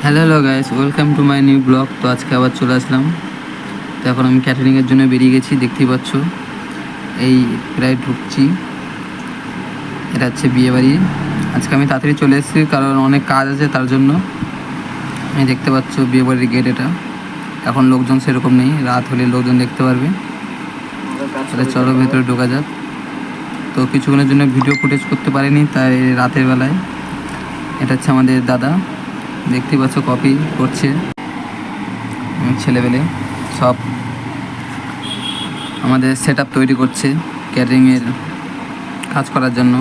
Hello guys, welcome to my new blog. তো আজকে আবার চলে আসলাম। তো এখন আমি ক্যাটারিংয়ের জন্য বেরিয়ে গেছি, দেখতেই পাচ্ছ। এই প্রায় ঢুকছি। এটা হচ্ছে বিয়েবাড়ি। আজকে আমি তাড়াতাড়ি চলে এসেছি কারণ অনেক কাজ আছে, তার জন্য। আমি দেখতে পাচ্ছ বিয়েবাড়ির গেট এটা। এখন লোকজন সেরকম নেই, রাত হলে লোকজন দেখতে পারবে। তাহলে চলো ভেতরে ঢোকা যাক। তো কিছুক্ষণের জন্য ভিডিও ফুটেজ করতে পারিনি, তাই রাতের বেলায়। এটা হচ্ছে আমাদের দাদা, দেখতেই পাচ্ছ কপি করছে। ছেলেবেলে সব আমাদের সেট আপ তৈরি করছে ক্যাটারিংয়ের কাজ করার জন্য।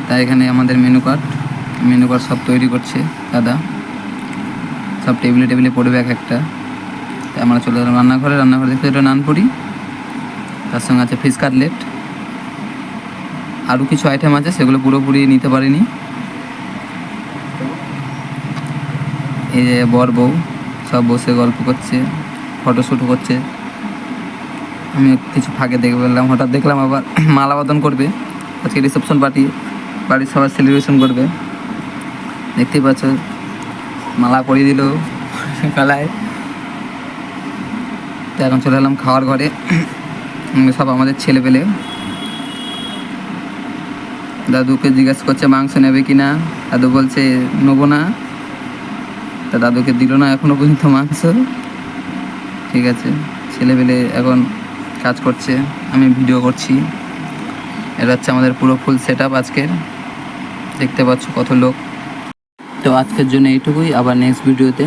তাই এখানে আমাদের মেনু কার্ড সব তৈরি করছে দাদা। সব টেবিলে পড়বে এক একটা। তাই আমরা চলে গেলাম রান্নাঘরে দেখতে একটা নানপুরি, তার সঙ্গে আছে ফিশ কাটলেট। আরও কিছু আইটেম আছে, সেগুলো পুরোপুরি নিতে পারিনি। এই যে বর বউ সব বসে গল্প করছে, ফটোশ্যুট করছে। আমি কিছু ফাঁকে দেখে ফেললাম, হঠাৎ দেখলাম আবার মালা বদন করবে। আজকে রিসেপশন পার্টি, বাড়ির সবাই সেলিব্রেশন করবে। দেখতেই পাচ্ছ মালা পরিয়ে দিল গলায়। তো এখন চলে এলাম খাওয়ার ঘরে। সব আমাদের ছেলেপেলে। দাদুকে জিজ্ঞাসা করছে মাংস নেবে কি না। দাদু বলছে নেবো না। তা দাদুকে দিল না এখনও পর্যন্ত মাংস। ঠিক আছে, ছেলেপেলে এখন কাজ করছে, আমি ভিডিও করছি। এটা হচ্ছে আমাদের পুরো ফুল সেট আপ আজকের। দেখতে পাচ্ছ কত লোক। তো আজকের জন্য এইটুকুই, আবার নেক্সট ভিডিওতে